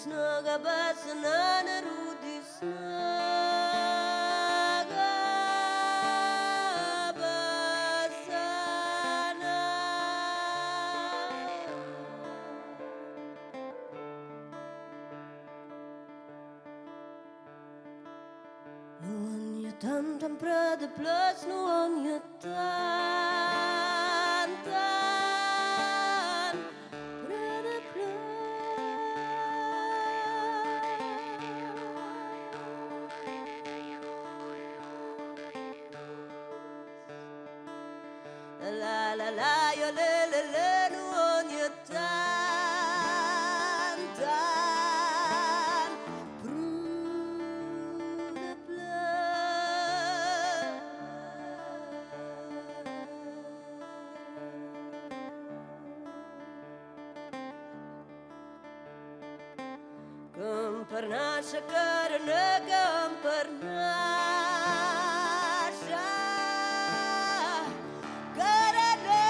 snaga basana rudi snaga basana nuon ya tam prada plus nuon ya tan prada la la la yo le nuon ya tan Pernasya karena pernasya karena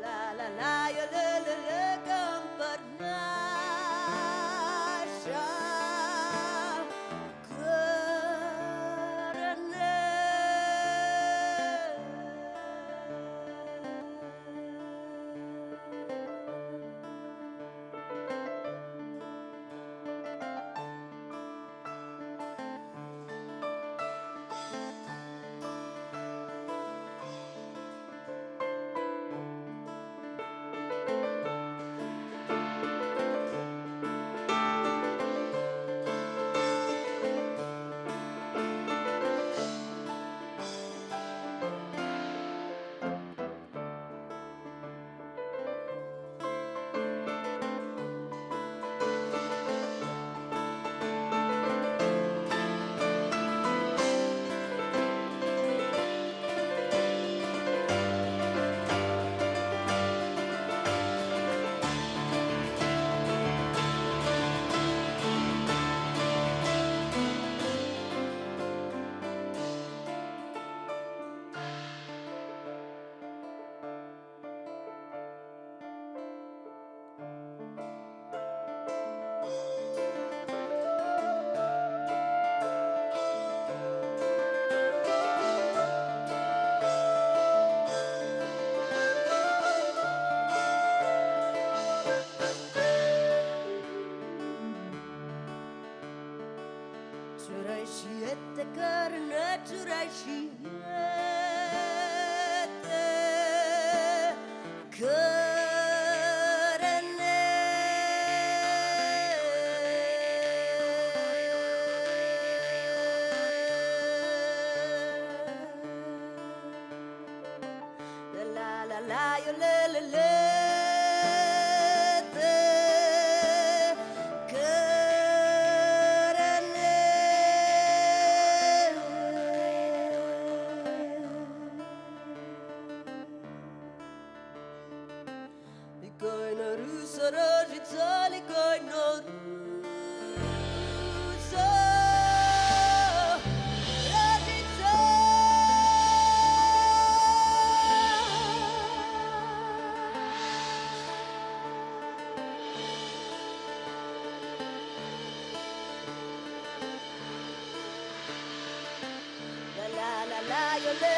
la la la yo le pernasya Curai siete karena curai siete karena la la la yo le Likoj na rusa rožica, likoj na rusa rožica. La la la la yo le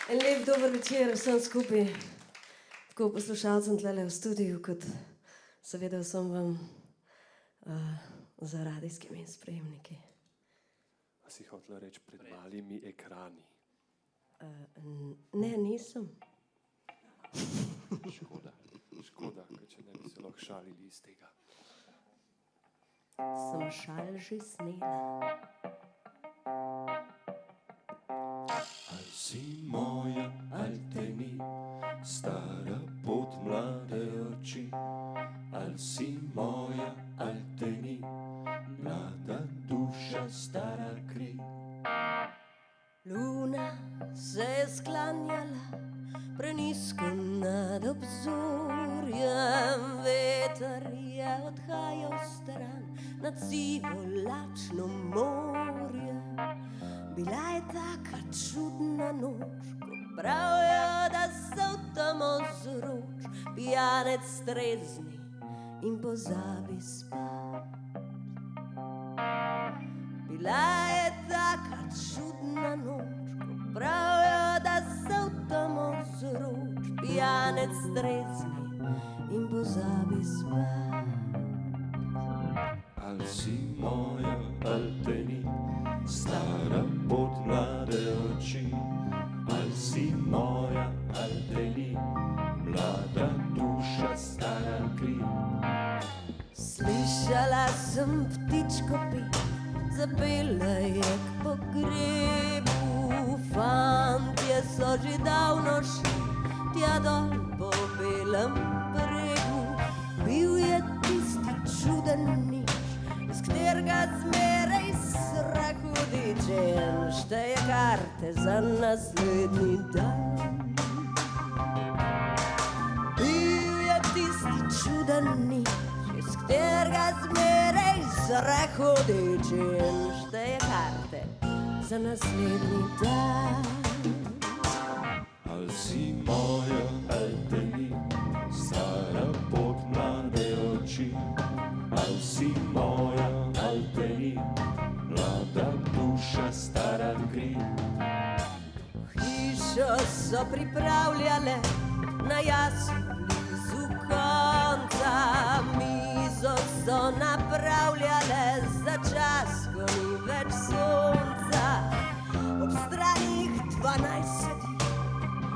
En lep dober večer vsem skupaj, tako poslušalcem tlele v studiu, kot seveda vsem vam za radijskimi sprejemniki. A si hotela reči pred malimi ekrani? Ne, nisem. Škoda, če ne bi se lahko šalili iz tega. Sem šal že snela. Si moja, ali te ni, stara pot mlade oči. Ali si moja, ali te ni, mlada duša, stara kri. Luna se je sklanjala prenisko nad obzorjem, veter je odhajal stran nad sivo lačno morje. Bila je taka čudna noč, ko pravijo, da se v temo zroč pijanec strezni in pozabi spat. Bila je taka čudna noč, ko pravijo, da se v temo zroč pijanec strezni in pozabi spat. Ali si moja, ali te ni, stara pot mlade oči. Ali si moja, ali te ni, mlada duša, stara kri. Slišala sem ptičko pet, zapela je k pogrebu. Fantje so že davno šli tja dol po belem bregu. Bil je tisti čuden nič, z katerega zmeraj strah hudiče in šteje karte za naslednji dan. Bil je tisti čuden nič, z katerega zmeraj strah hudiče in šteje karte za naslednji dan. Ali si moja, ali te ni, stara pot mlade oči. Ali si moja, ali te ni, mlada duša, stara kri. Hišo so pripravljale na jasu blizu konca, mizo so napravljale za čas, ko ni več sonca. Ob stranih 12 sedi,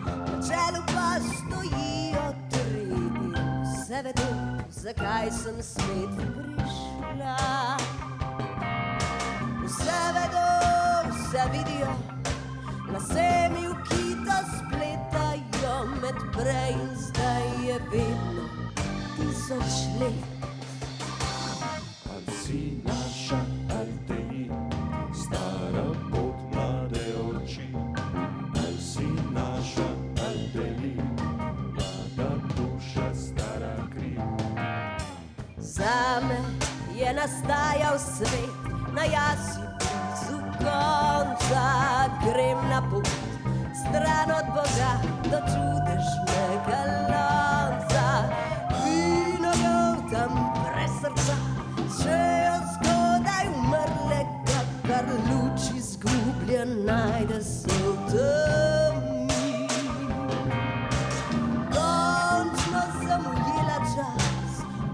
na čelu pa stojijo 3 in vse vedo, zakaj sem spet prišla. Vse vedo, vse vidijo, lase mi v kito spletajo, med prej in zdaj je vedno 1000 let. Ali si naša, ali te ni, stara pot mlade oči. Ali si naša, ali te ni, mlada duša, stara kri. Zame je nastajal svet na jasi blizu konca. Grem na pot, stran od Boga, do čudežnega lonca. Vinogov tam brez srca, čejo zgodaj umrlega, kar luč izgubljen najde se v temi. Končno sem ujela čas,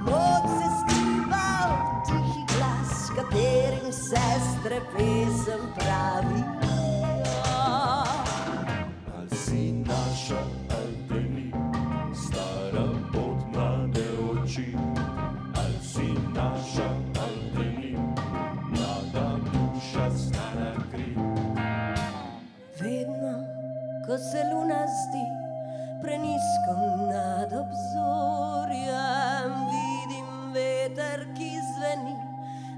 moč se skriva v tihi glas, katerim sestre pesem pravijo. Ali si naša, ali te ni, stara pot mlade oči. Ali si naša, ali te ni, mlada duša, stara kri. Vedno, ko se luna zdi prenisko nad obzorjem, vidim veter, ki zveni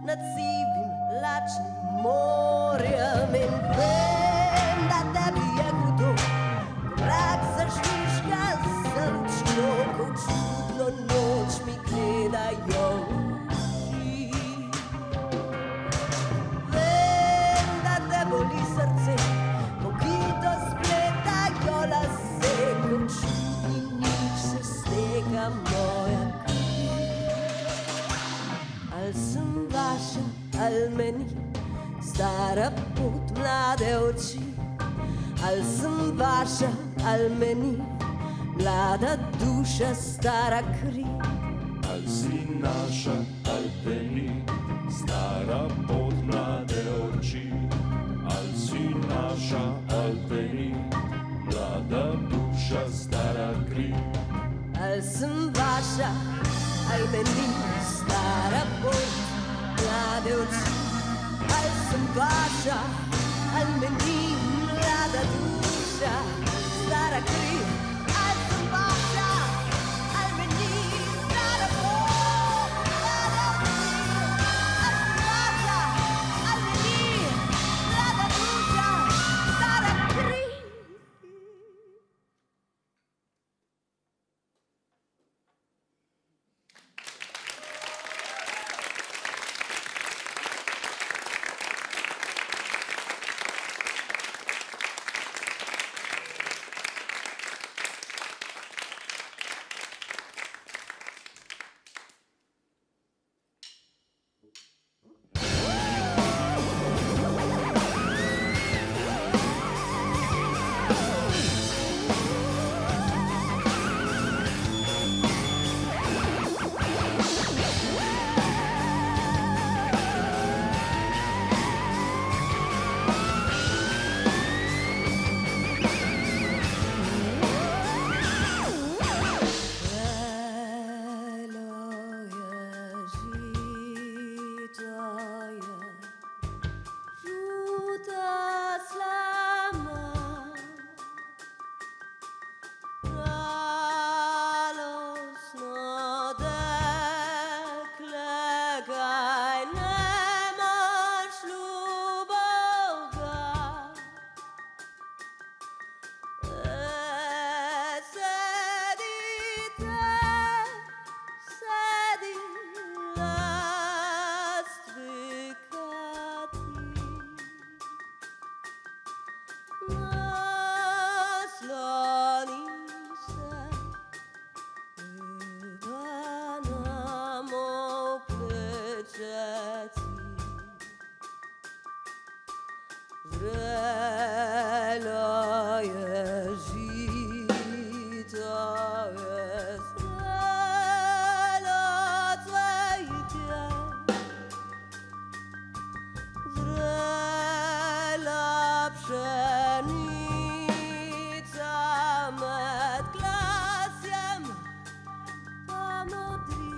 nad sivim lačnim Morjem in vem, da tebi je hudo, rak zažvižga srčno, ko čudno noč mi gledajo oči. Vem, da te boli srce, ko kito spletajo lase, ko čudni nič se steka moja kri. Al sem vaša, al meni, stara pot, mlade oči. Al sem vaša, al meni, mlada duša, stara kri. Al si naša, al te ni, stara pot, mlade oči. Al si naša, al te ni, mlada duša, stara kri. Al sem vaša, al meni, stara pot, mlade oči. Al sem vaša, al meni, mlada duša, stara kri. Al sem vaša, al meni, stara pot, mlada oči. Al sem vaša, al meni, mlada duša, stara kri. Zrela je žito, je zrelo cvetje, zrela pšenica med klasjem pa modri.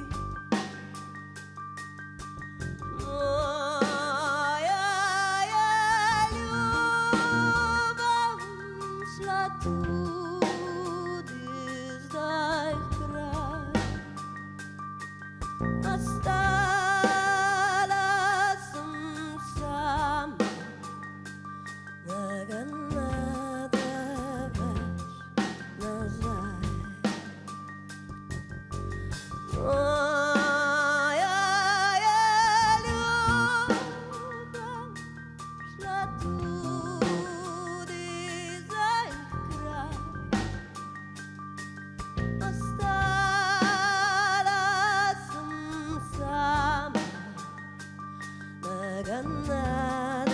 Nada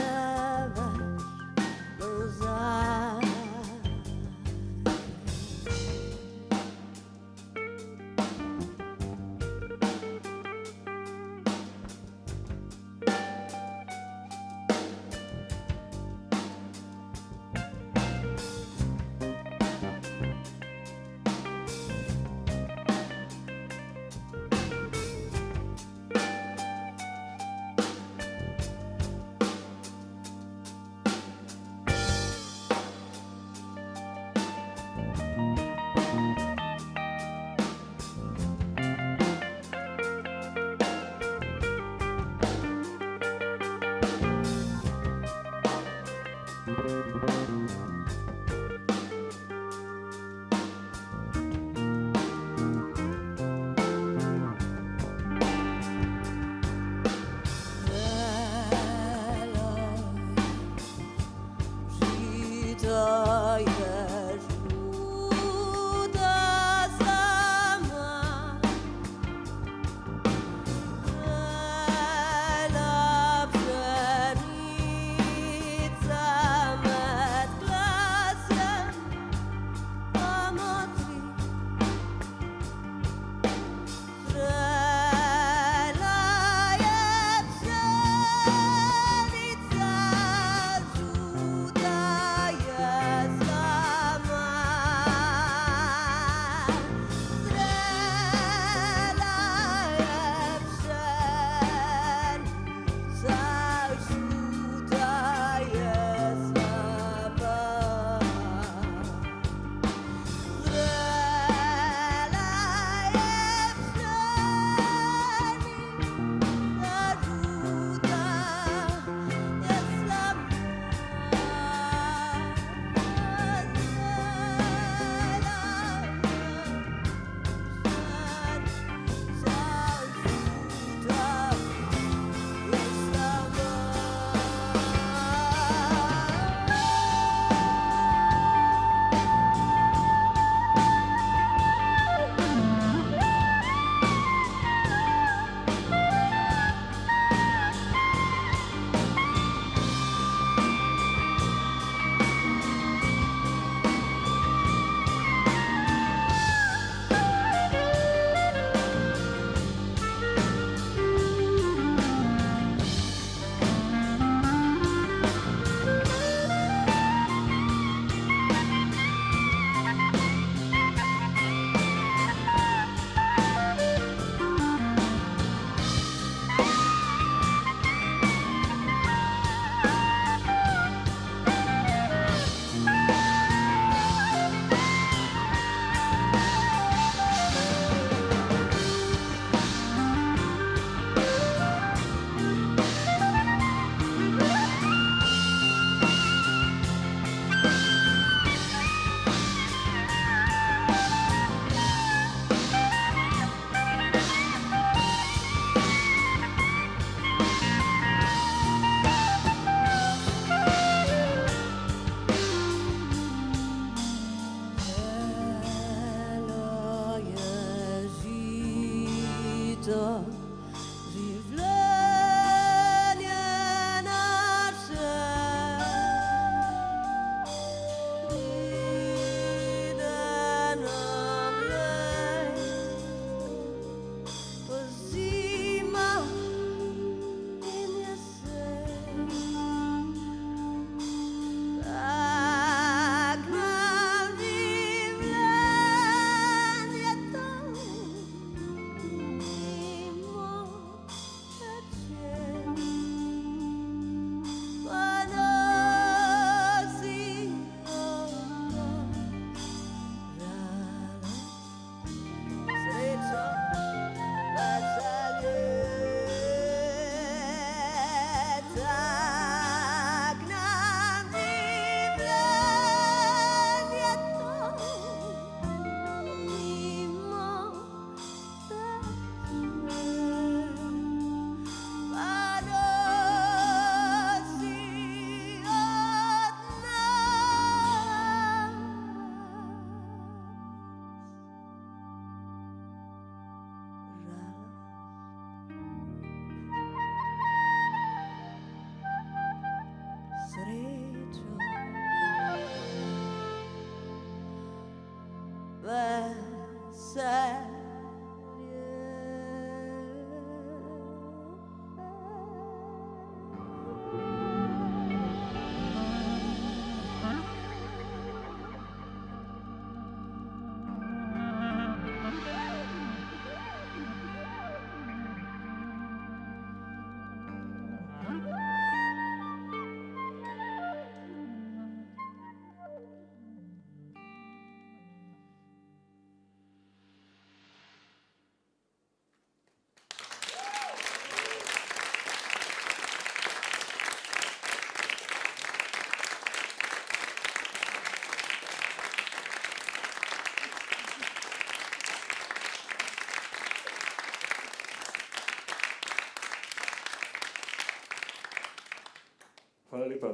Hvala lepa.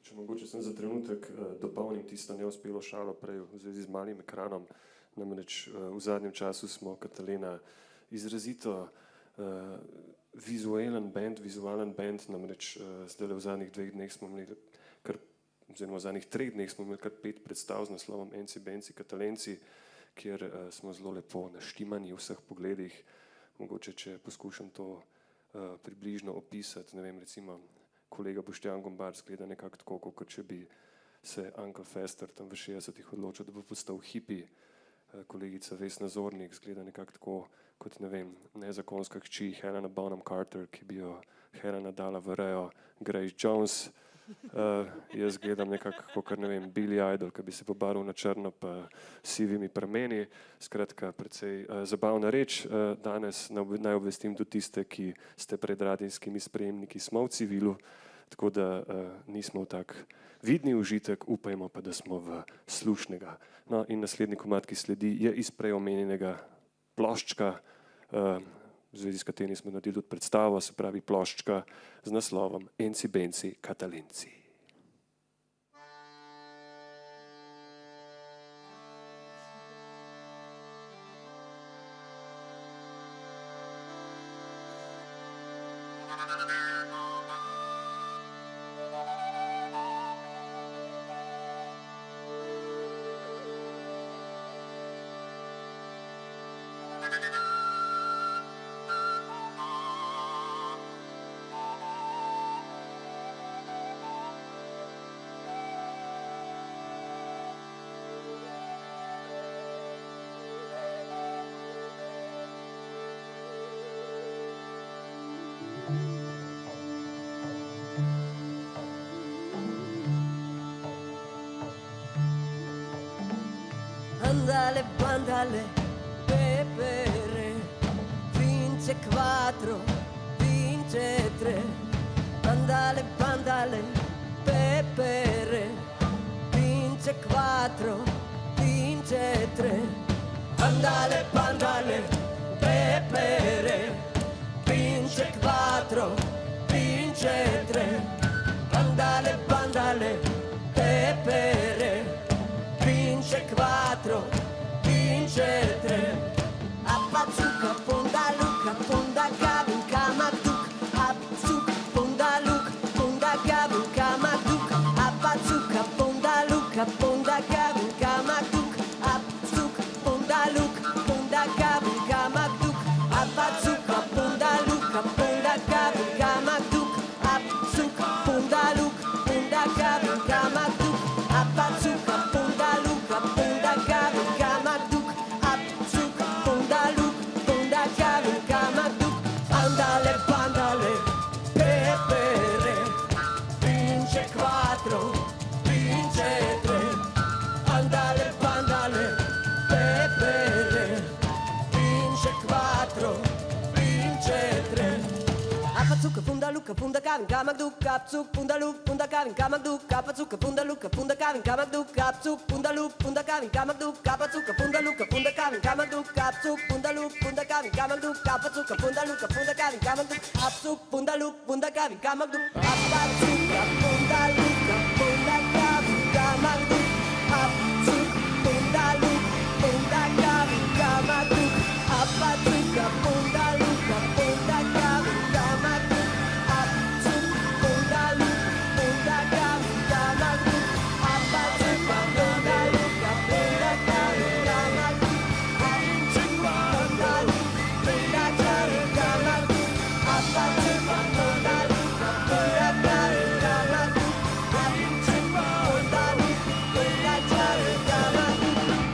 Če mogoče sem za trenutek dopolnim tisto neuspelo šalo prej v zvezi z malim ekranom. Namreč v zadnjem času smo Katalena izrazito vizualen band, namreč zdaj v zadnjih 2 dneh smo imeli oziroma v zadnjih 3 dneh smo imeli kar 5 predstav z naslovom Enci Benci Katalenci, kjer smo zelo lepo naštimani v vseh pogledih. Mogoče, če poskušam to približno opisati, ne vem, recimo kolega Boštjan Gombar zgleda nekako tako, kot če bi se Uncle Fester tam v 60-ih odločil, da bo postal hipi. Kolegica Vesna Zornik zgleda nekako tako, kot ne vem, nezakonska hči Helena Bonham Carter, ki bi jo Helena dala v rejo Grace Jones. Jaz gledam nekako, kot ne vem, Billy Idol, ki bi se pobaril na črno pa sivimi prameni. Skratka, precej zabavna reč. Danes naj obvestim tudi tiste, ki ste pred radijskimi sprejemniki, smo v civilu, tako da nismo v tak vidni užitek, upajmo pa, da smo v slušnega. No in naslednji komad, ki sledi, je iz prej omenjenega ploščka, v zvezi s katerim smo naredili tudi predstavo, se pravi ploščka z naslovom Enci Benci Katalenci. Andale, bandale, pepere, vince 4, vince 3. Andale, bandale, pepere, vince 4, vince 3. Andale, bandale, pepere, vince 4, vince 3. Andale, bandale, pepere, vince 4, vince 3. Appazzuca, ponda Luca, ponda Gavin, Kamaduk. Appazzuca, ponda Luca, ponda Gavin, Kamaduk. Appazzuca, ponda Luca, ponda Gavin, Kamaduk. Appazzuca, ponda Luca, ponda Gavin, Kamaduk. Appazzuca, ponda Luca, ponda Gavin, Kamaduk. Appazzuca, ponda Luca, ponda Gavin, Kamaduk. Appazzuca, ponda Luca, ponda Gavin, Kamaduk. Appazzuca, ponda Luca, ponda Gavin, Kamaduk. Andale, bandale, pepere, vince 4, vince 3. Andale, bandale, pepere, vince 4, vince 3. Appazzuca, ponda Luca, ponda Gavin, Kamaduk. Appazzuca, ponda Luca, ponda Gavin, Kamaduk. Appazzuca, ponda Luca, ponda Gavin, Kamaduk. Appazzuca, ponda Luca, ponda Gavin, Kamaduk. Appazzuca, ponda Luca, ponda Gavin, Kamaduk. Appazzuca, ponda Luca, ponda Gavin, Kamaduk. Appazzuca, ponda Luca, ponda Gavin, Kamaduk. Appazzuca, ponda Luca, ponda Gavin, Kamaduk. Appazzuca, ponda Luca, ponda Gavin, Kamaduk. Appazzuca, ponda Luca, ponda Gavin, Kamaduk. Appazzuca, ponda Luca, ponda Gavin, Kamaduk. Appazzuca, ponda Luca, ponda Gavin, Kamaduk. Appazzuca, ponda Luca, ponda Gavin, Kamaduk. Appazzuca, ponda Luca, ponda Gavin, Kamaduk. Appazzuca, ponda Luca, ponda Gavin, Kamaduk.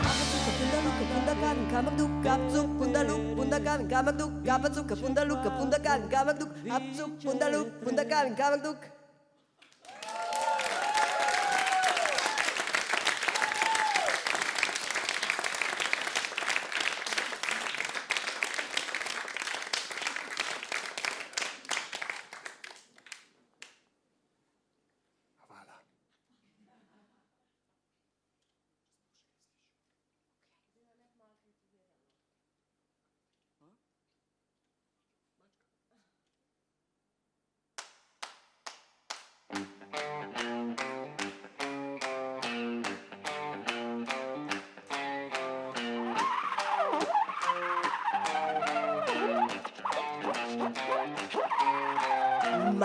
Appazzuca, ponda Luca, ponda Gavin, Kamaduk. Appazzuca, ponda Luca, ponda Gavin, Kamaduk. Appazzuca, ponda Luca, ponda Gavin, Kamaduk. Appazzuca, ponda Luca, ponda Gavin, Kamaduk.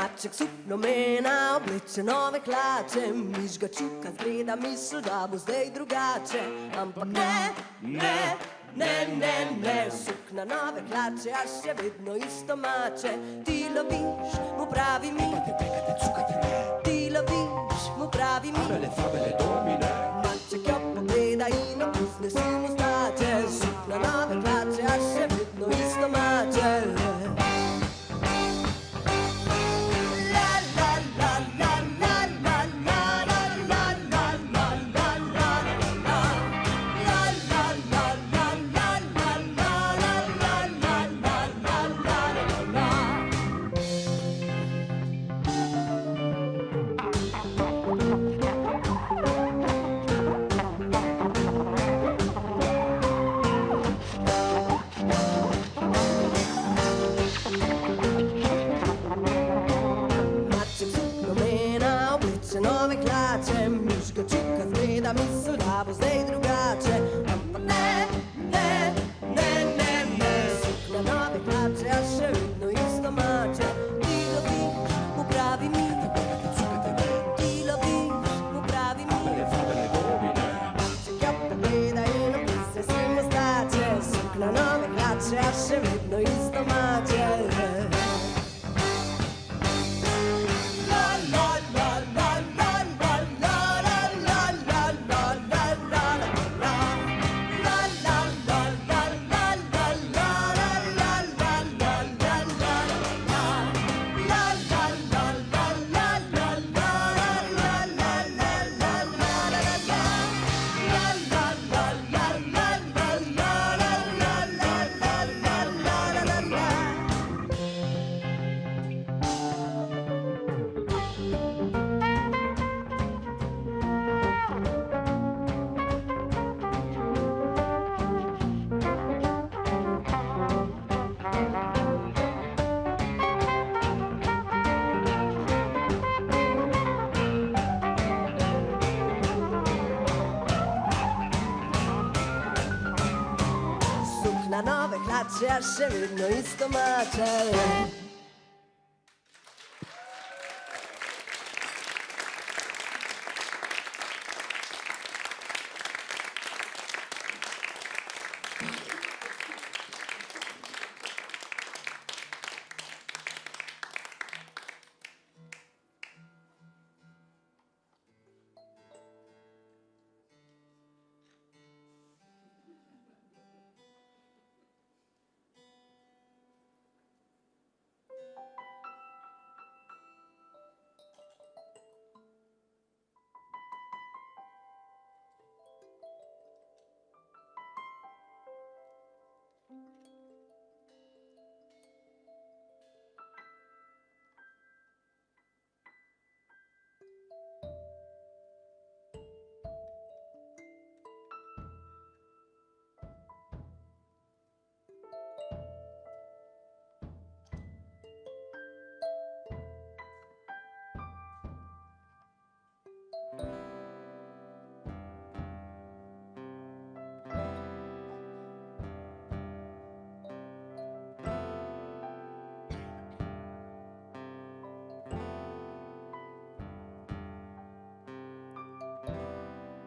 Maček sukno mena, obleče nove hlače, mižga čuka zgleda, misl, da bo zdaj drugače. Ampak ne, sukna nove hlače, a še vedno isto mače. Ti loviš, mu pravi mi, ti loviš, mu pravi mi. Maček jo pogleda in opusne si mustače, sukna nove hlače, a še vedno isto mače. Misl, da bo zdaj drugače. Ampak ne, sukna nove hlače, a še vedno isto mače. Ti loviš, mu pravi mi, ti loviš, mu pravi mi. Maček jo pogleda in opusne si mustače, sukna nove hlače, a še vedno isto mače. Nove hlače, a še vedno isto mače.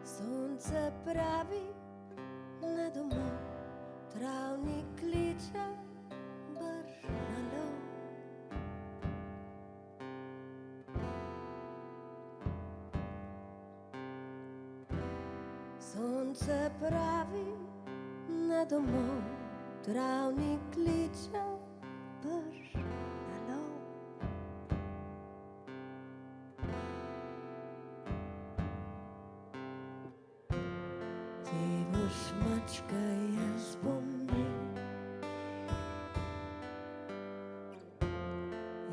Sonce pravi, ne domov, travnik kliče, brž na lov. Sonce pravi, ne domov, travnik kliče, brž na lov. Ti boš mačka, jaz bom mi.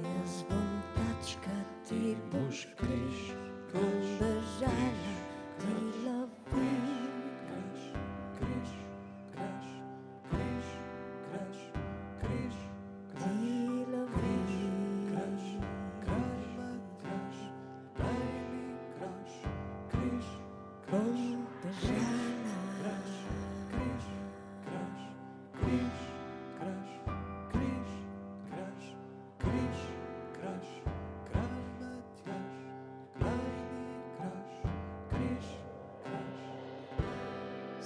Jaz bom tačka, ti boš križ. Bom bežala, ti lovi. Križ, križ, križ, križ, križ, križ, Ti lovi. križ, križ, križ, daj mi križ, križ, Bom križ, bežala. križ, križ,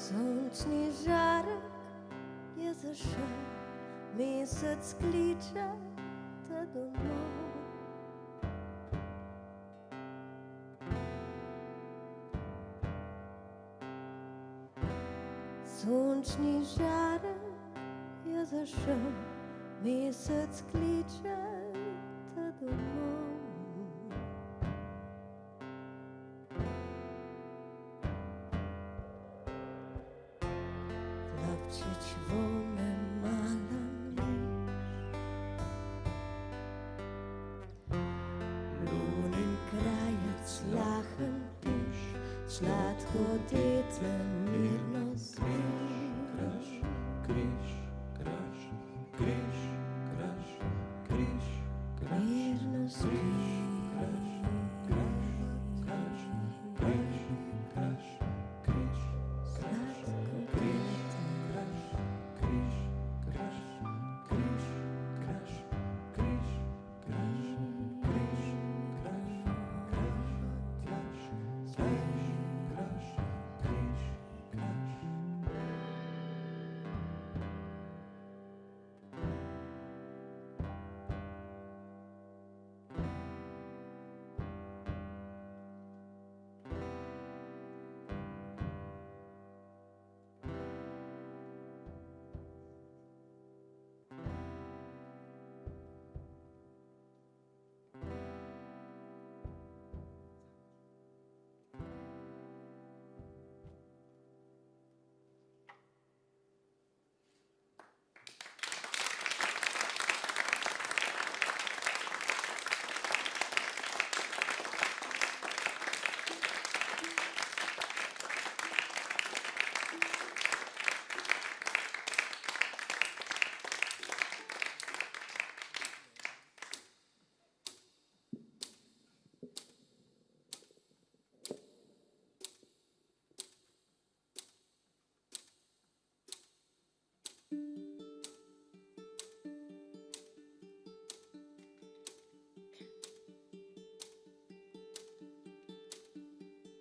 Sončni žarek je zašel, mesec kliče te domov. Sončni žarek je zašel, mesec kliče te domov. Hlapčič volne mala miš, lunen krajec lahen piš, sladko dete mirno spiš. Križ, kraž, križ, kraž, križ, kraž, Mirno spiš. kraž, križ, kraž, križ, Sladko križ, kraž, križ, kraž, križ, kraž, križ, kraž, križ, kraž, kraž, kraž, kraž, križ, kraž.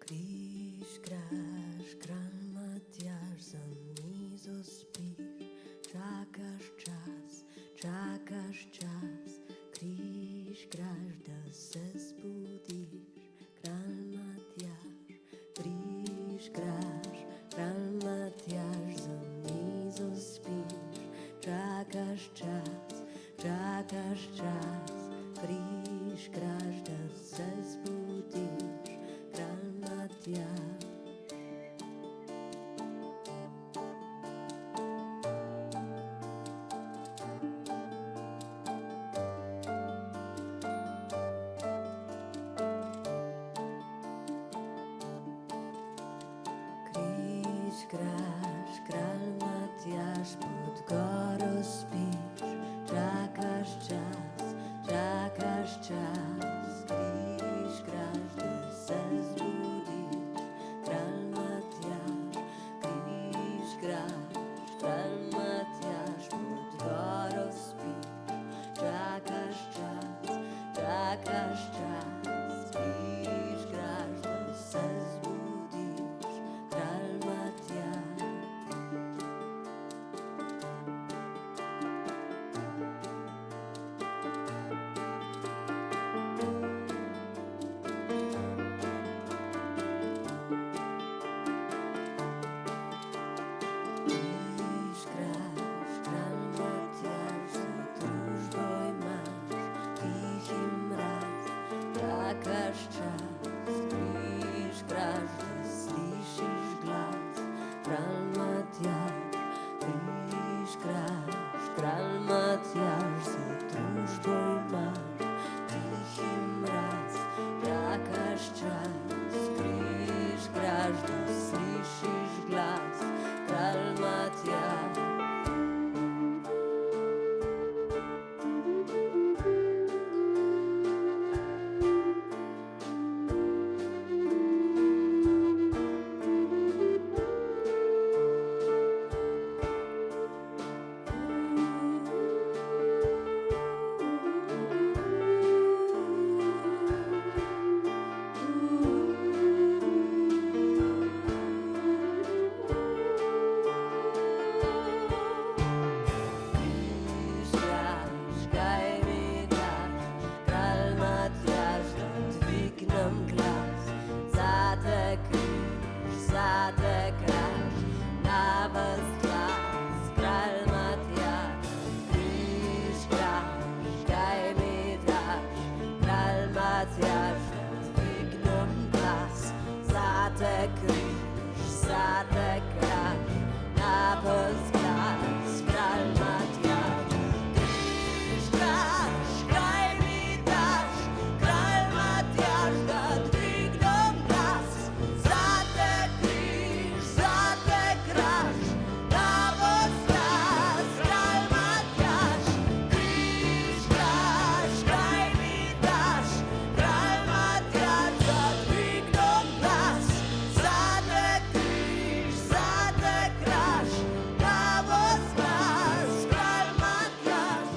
Križ, kraž, kralj Matjaž, za mizo spiš, čakaš čas, križ, kraž, da se zbudiš, kralj Matjaž, križ, kraž, kralj Matjaž, za mizo spiš, čakaš čas, križ, kraž, da se zbudiš, kralj Matjaž. Križ, kraž, kralj Matjaž, pod goro spiš, čakaš čas, križ, kraž, da se zbudiš, kralj Matjaž, križ, kraž, kralj Matjaž, pod goro spiš, čakaš čas, križ, kraž, da se zbudiš, kralj Matjaž. zate križ, zate kraj, na vzglas, kralj Matjaž. Križ, kraž, kaj mi daš, kralj Matjaž, da dvignem glas. Zate križ, zate kraž, na vzglas, kralj Matjaž. Križ, kraž, kaj mi daš, kralj Matjaž, da dvignem glas. Zate križ, zate kraž, na vzglas, kralj Matjaž.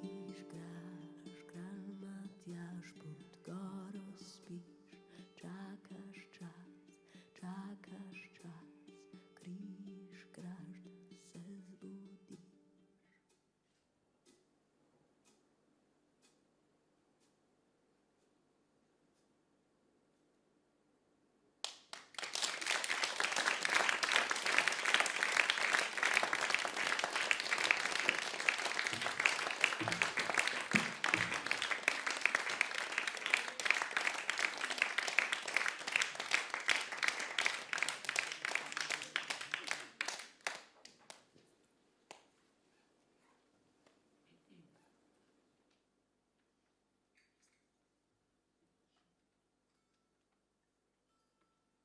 Križ, kraž, kralj Matjaž, pod goro spiš, čakaš čas, čakaš čas. Križ, kraž, da se zbudiš.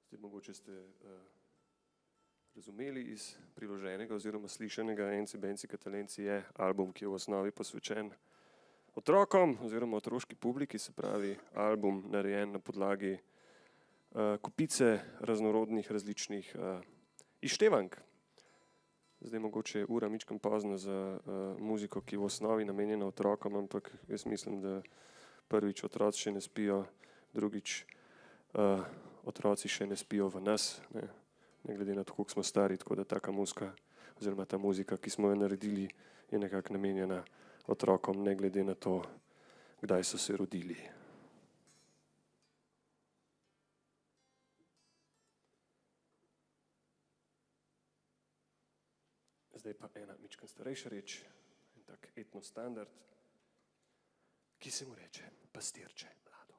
Zdaj, mogoče ste razumeli iz priloženega oziroma slišanega Enci Benci Katalenci je album, ki je v osnovi posvečen otrokom oziroma otroški publiki, se pravi album narejen na podlagi kupice raznorodnih različnih izštevank. Zdaj mogoče je ura mičkam pozno za muziko, ki je v osnovi namenjena otrokom, ampak jaz mislim, da prvič otroci še ne spijo, drugič otroci še ne spijo v nas, ne glede na to, koliko smo stari, tako da taka muzika oziroma ta muzika, ki smo jo naredili, je nekako namenjena otrokom, ne glede na to, kdaj so se rodili. Zdaj pa ena mičkan starejša reč, en tak etnostandard, ki se mu reče Pastirče mlado.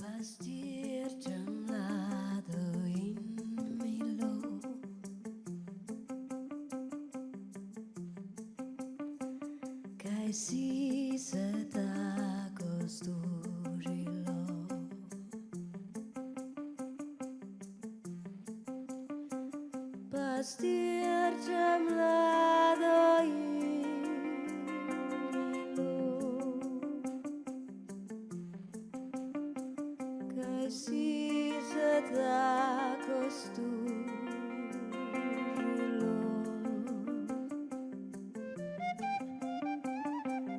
Pastirče mlado in milo, kaj si se tako stužilo? Pastirče mlado in milo, kaj si se tako stužilo?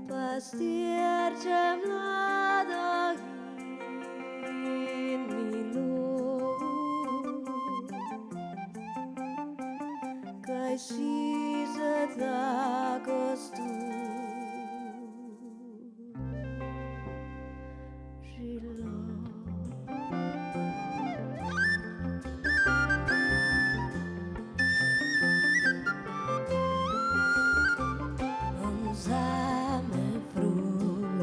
Pastirče mlado in milo, kaj si se tako stužilo? Vzame frula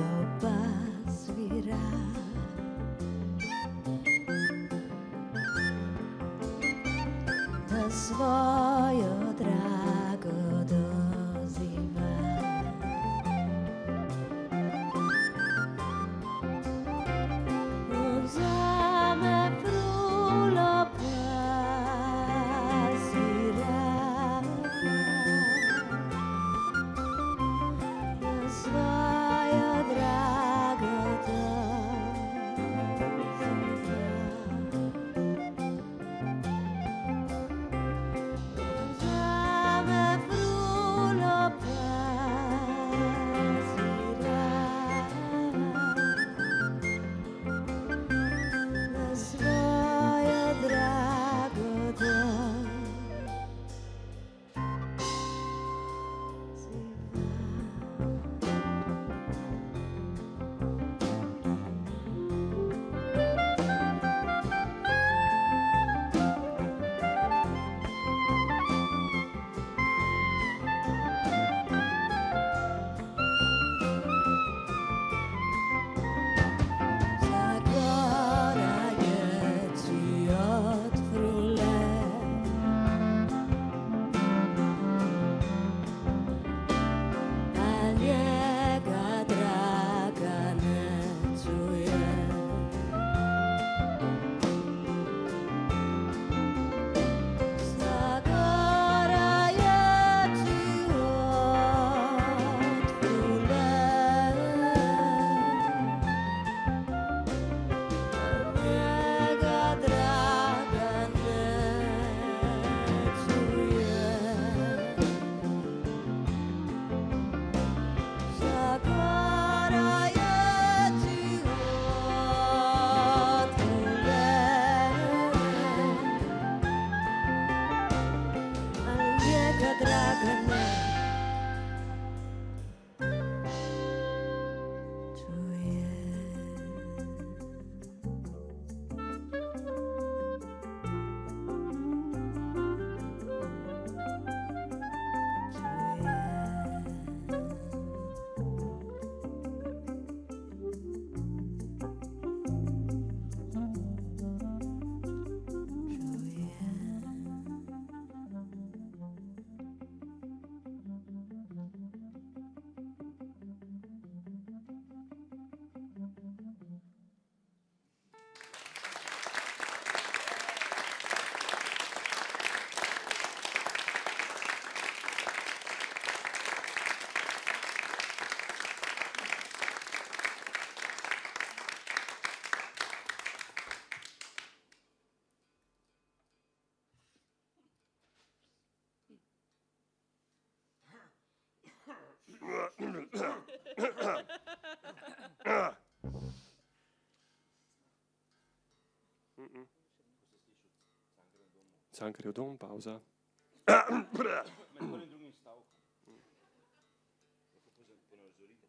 Cankarjev dom, pauza.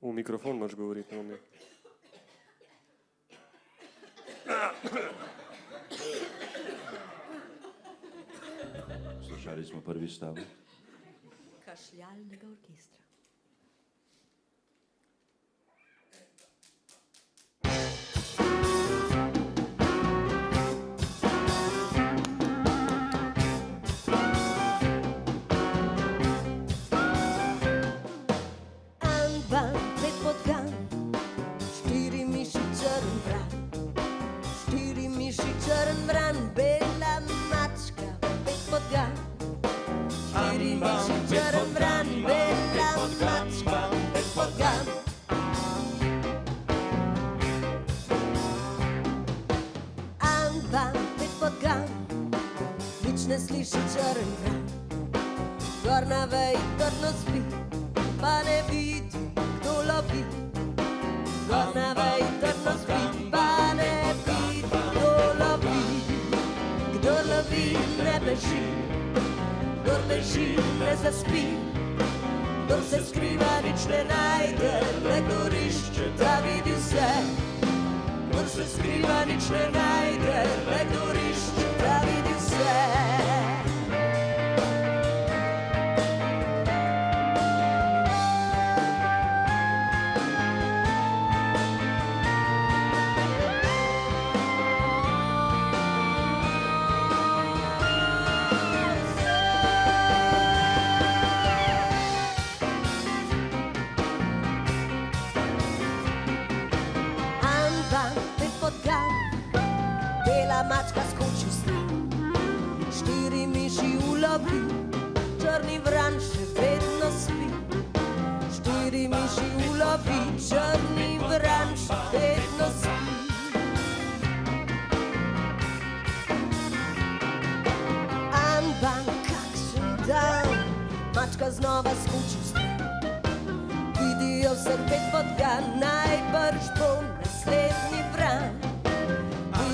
V mikrofon moraš govoriti, ne mi. Slušali smo prvi stavek. Kašljalnega orkestra. Ne sliši črn vran, gor na veji trdno spi, pa ne vidi, kdo lovi. Gor na veji trdno spi, pa ne vidi, kdo lovi. Kdor lovi, ne beži, kdor beži, ne zaspi. Kdor se skriva, nič ne najde, le kdor išče, ta vidi vse. Kdor se skriva, nič ne najde, le kdor išče, ta vidi vse. Mačka skoči v stran, 4 miši ulovi, črni vran še vedno spi. 4 miši ulovi, črni vran še vedno spi. Ampak kakšen dan, mačka znova skoči v stran. Vidijo vseh 5 podgan, najbrž bo naslednji vran.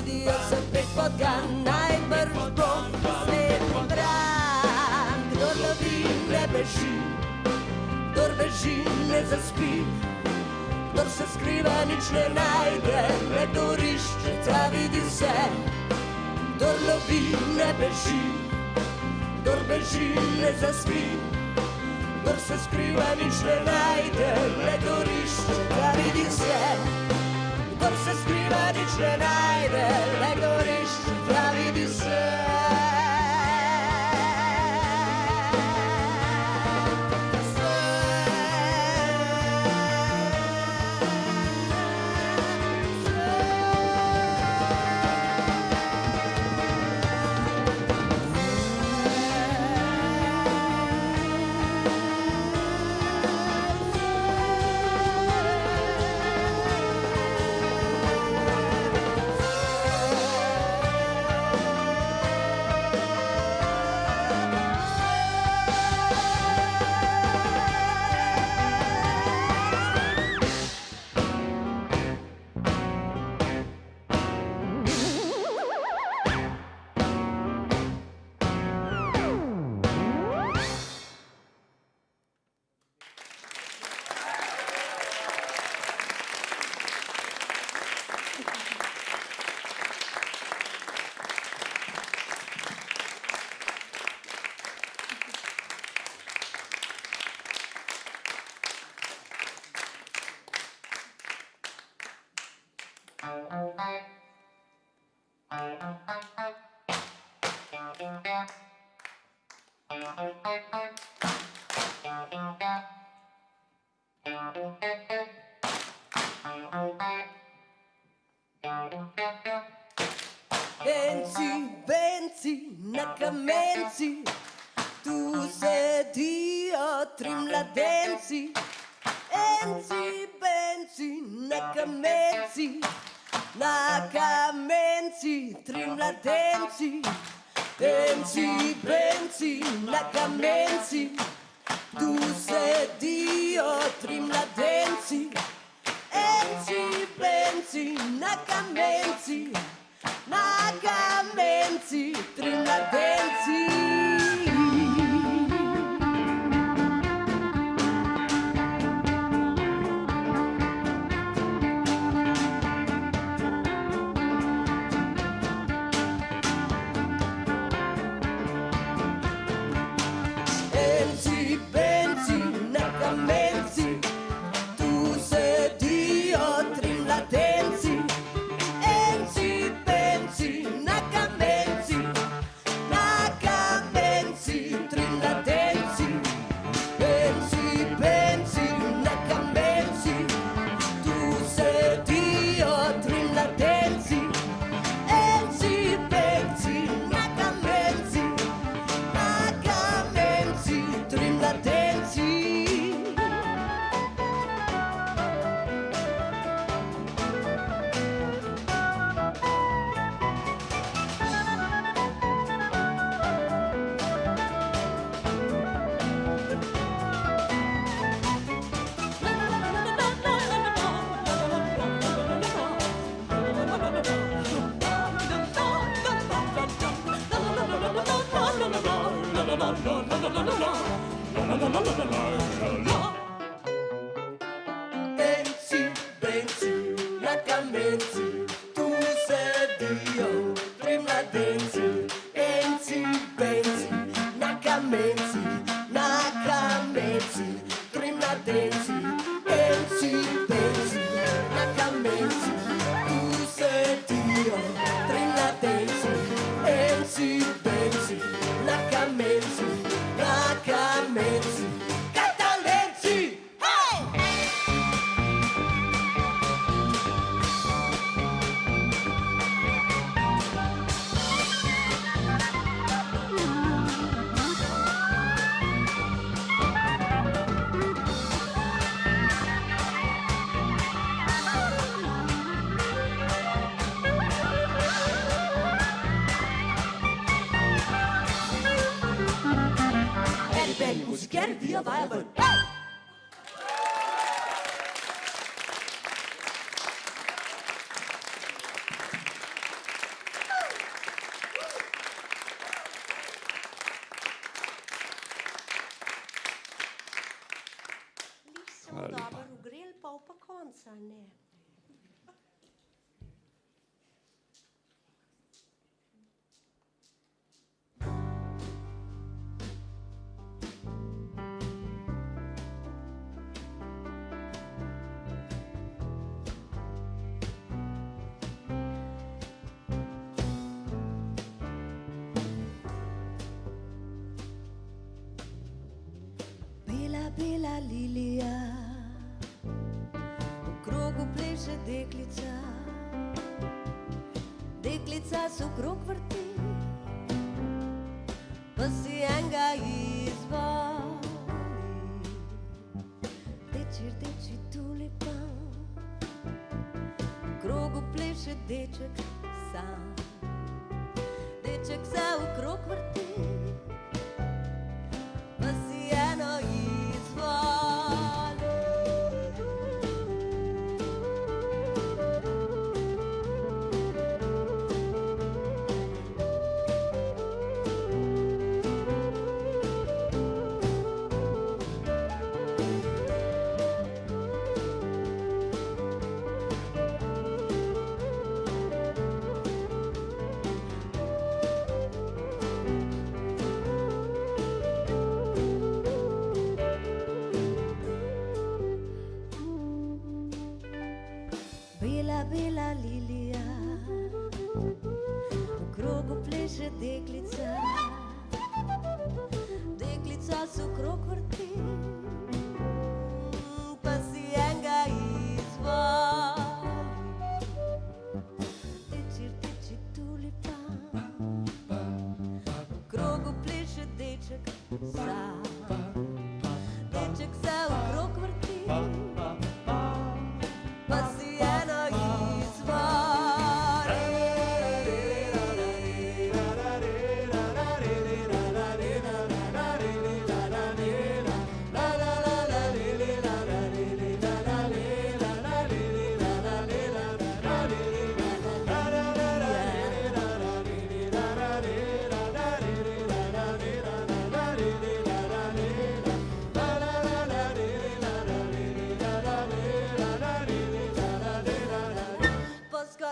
Vidijo se 5 podgan, najbrž bo naslednji vran. Kdor lovi, ne beži, kdor beži, ne zaspi. Kdor se skriva, nič ne najde, le kdor išče, ta vidi vse. Kdor lovi, ne beži, kdor beži, ne zaspi. Kdor se skriva, nič ne najde, le kdor išče, ta vidi vse. Kdor se skriva, nič ne najde, le kdor išče, ta vidi vse. Benci na kamenci, tu sedijo 3 mladenci. Benci na kamenci, 3 mladenci. Benci na kamenci, tu sedijo 3 mladenci. Benci na kamenci, na kamenci, tri mladenci. Enci, benci, na kamenci, tu sedijo tri mladenci. Enci, benci, na kamenci, tri mladenci. Enci, benci, na kamenci, tu sedijo tri mladenci. Enci, benci, na kamenci, tri mladenci. Enci, benci, na kamenci, tu sedijo tri mladenci. Enci, benci, na kamenci, tri mladenci. Enci, benci, na kamenci, tu sedijo tri mladenci. Enci, benci, na kamenci, catalenci. Hey! Er det bag musikere, vi har vejer på. Hey! Smo dobro ugreli, pol pa konca, ne. Bela, bela lilija, v krogu pleše deklica. Deklica se v krog vrti, pa si enega izvoli. Rdeči, rdeči tulipan, v krogu pleše deček sam. Deček se v krog vrti, pa si eno izvoli. Bela, bela lilija, v krogu pleše deklica. Deklica se v krog vrti, pa si enega izvoli. Rdeči, rdeči tulipan, v krogu pleše deček sam. Deček se v krog vrti, pa si eno izvoli.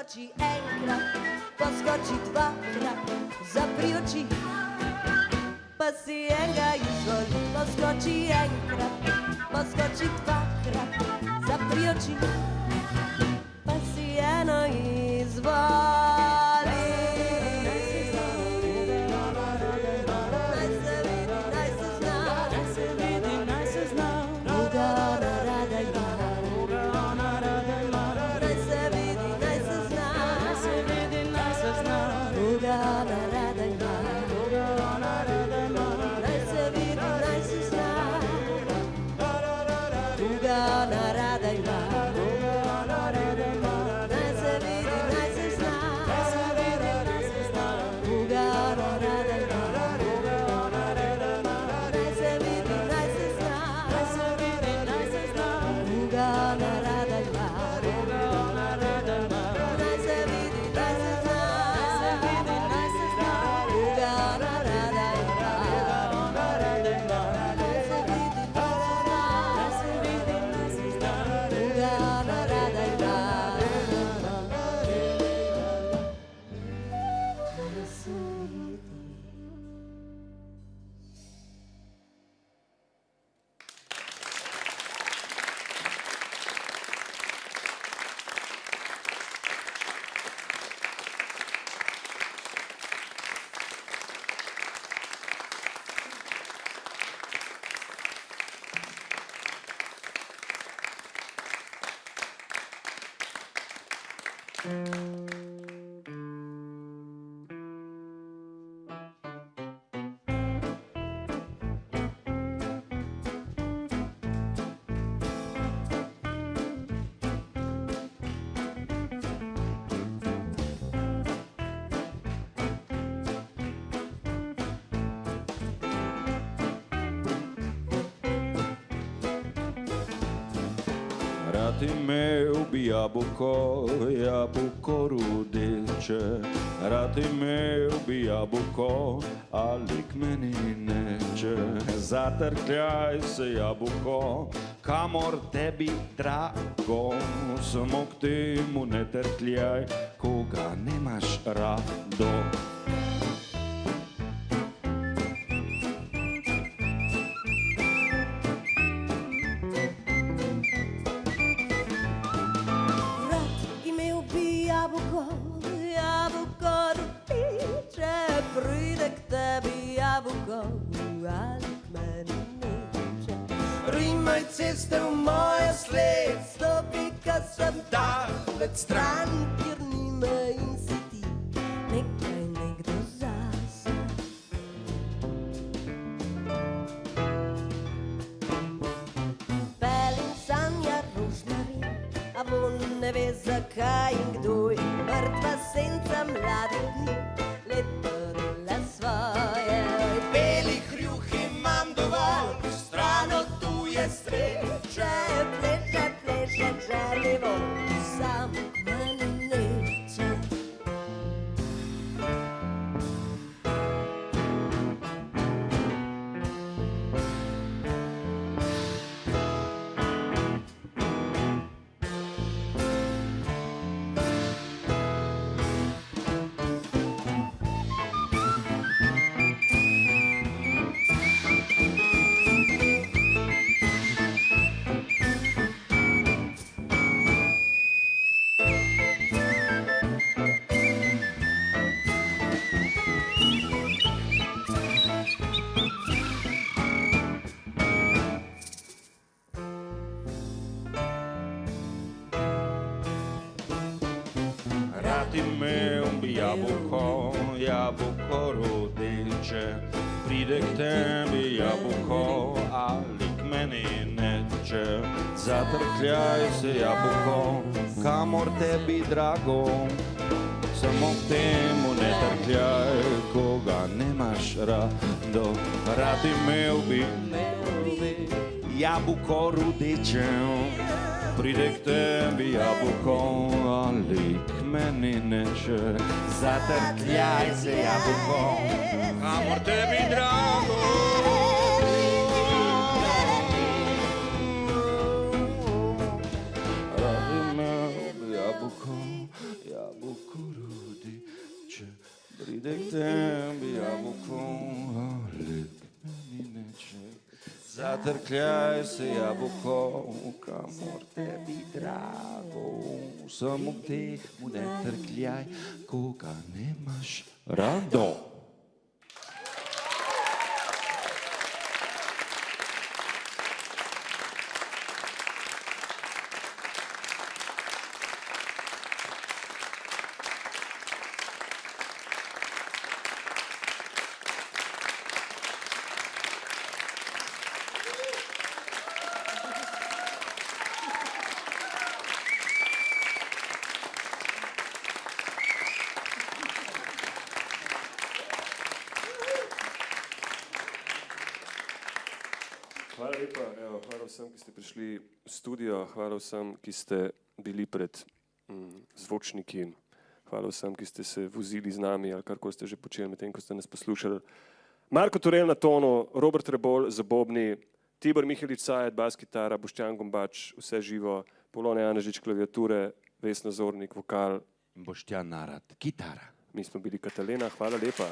poskoči enkrat, poskoči dvakrat, zapri oči, pa si enega izvoli. Poskoči enkrat, poskoči dvakrat, zapri oči, pa si eno izvoli. Rad imel bi jabuko, jabuko rudeče. Rad imel bi jabuko, ali k meni neče. Zatrkljaj se jabuko, kamor tebi drago. Samo k temu ne trkljaj, koga nemaš rado. Ceste v mojo sled, stopi, ka sem daleč stran, kjer ni me in si ti nekaj nekdo zase. Pelim sanja rožmarin, a von ne ve zakaj in kdo je. Mrtva senca mladih dni, leto rola svoje. Belih rjuh imam dovolj, stran od tuje sreče. Pleše, pleše, žarljivo, sam k meni neče. Imel bi jabuko, jabuko rodeče. Pride k tebi jabuko, ali k meni neče. Zatrkljaj se jabuko, kamor tebi drago. Samo k temu ne trkljaj, koga nemaš rado. Rad imel bi jabuko rodeče. Pride k tebi jabuko, ali k meni neče. Zatrkljaj se jabuko, kamor tebi drago. Rad imel bi jabuko. jabuko rodi, če pride k tebi jabuko, lep meni neče. Zatrkljaj se jabuko, kamor tebi drago, samo temu ne trkljaj, koga nemaš rado. Hvala lepa, hvala vsem, ki ste prišli v studio, hvala vsem, ki ste bili pred zvočniki, hvala vsem, ki ste se vozili z nami ali karkoli ste že počeli med tem, ko ste nas poslušali. Marko Turel na tonu, Robert Rebolj za bobni, Tibor Mihelič Sajet, bas kitara, Boštjan Gombač, vse živo, Polone Janežič, klaviature, Vesna Zornik, vokal. Boštjan Narad, kitara. Mi smo bili Katalena, hvala lepa.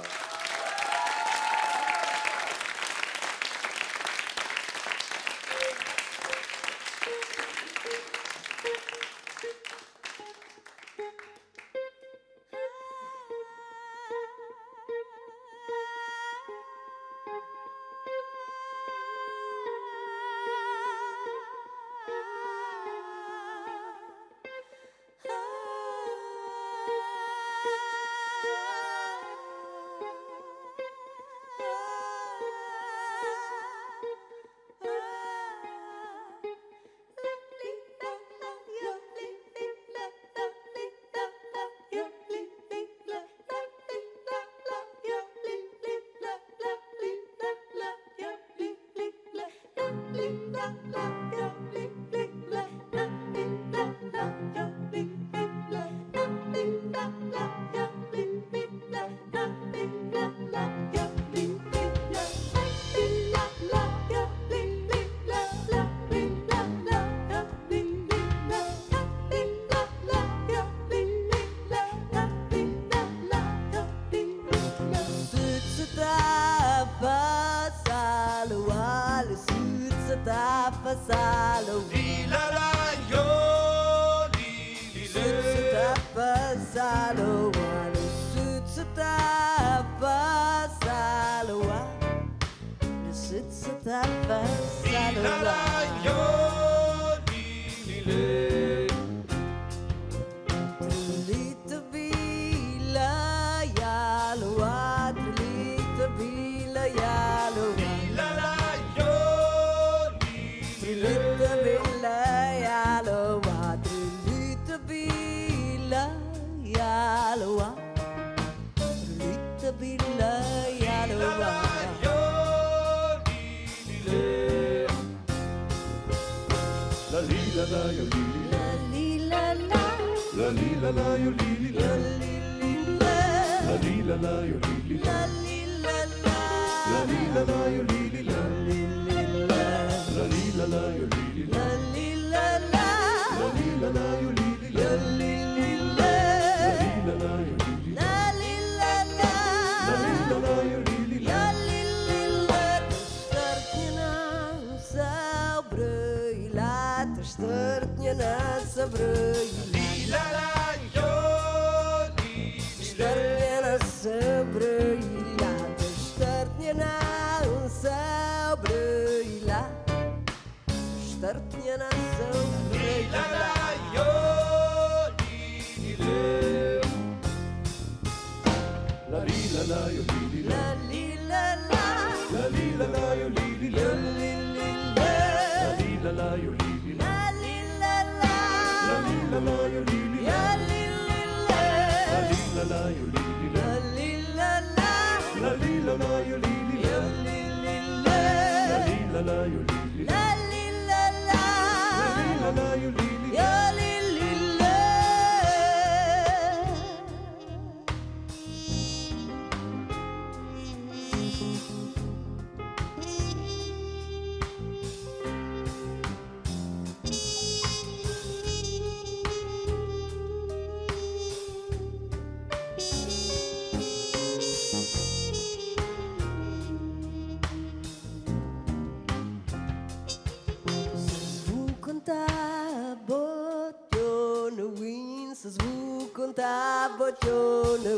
se zvukon ta bocione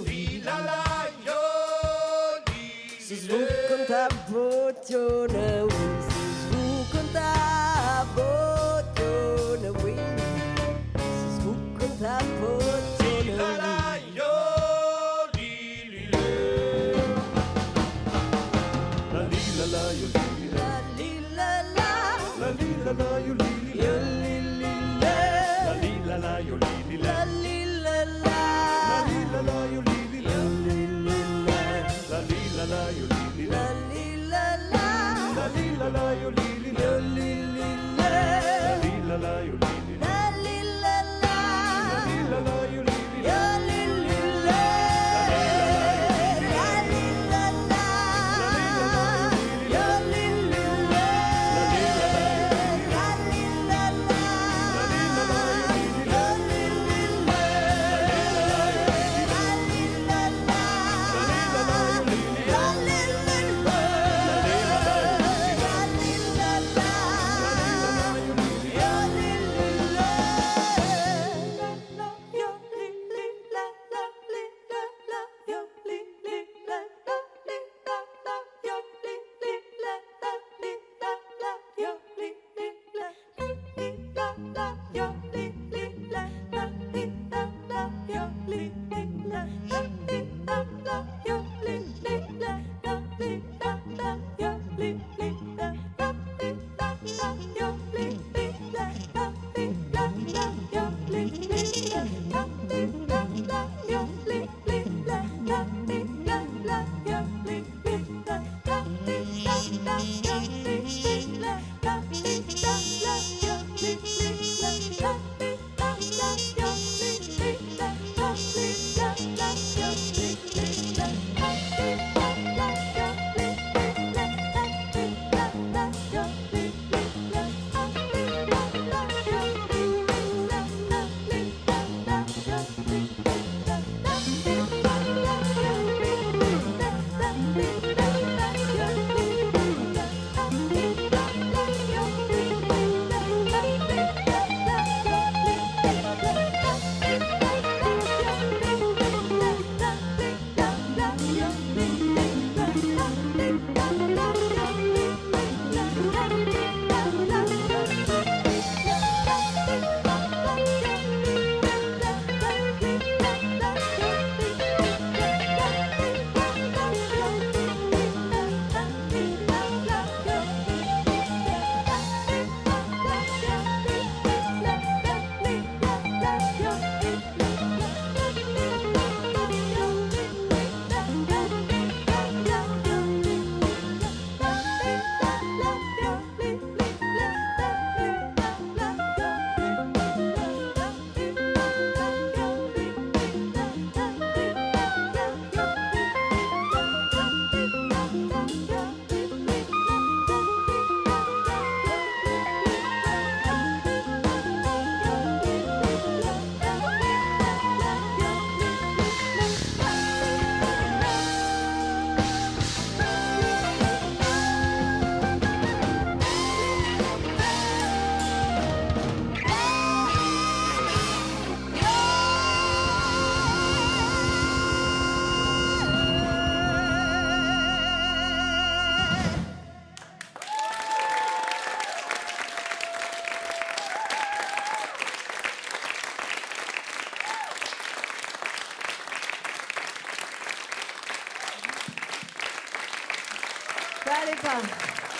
se zvukon ta bocione se zvukon ta bocione se zvukon ta bocione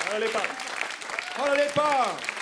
Hvala lepa. Hvala lepa.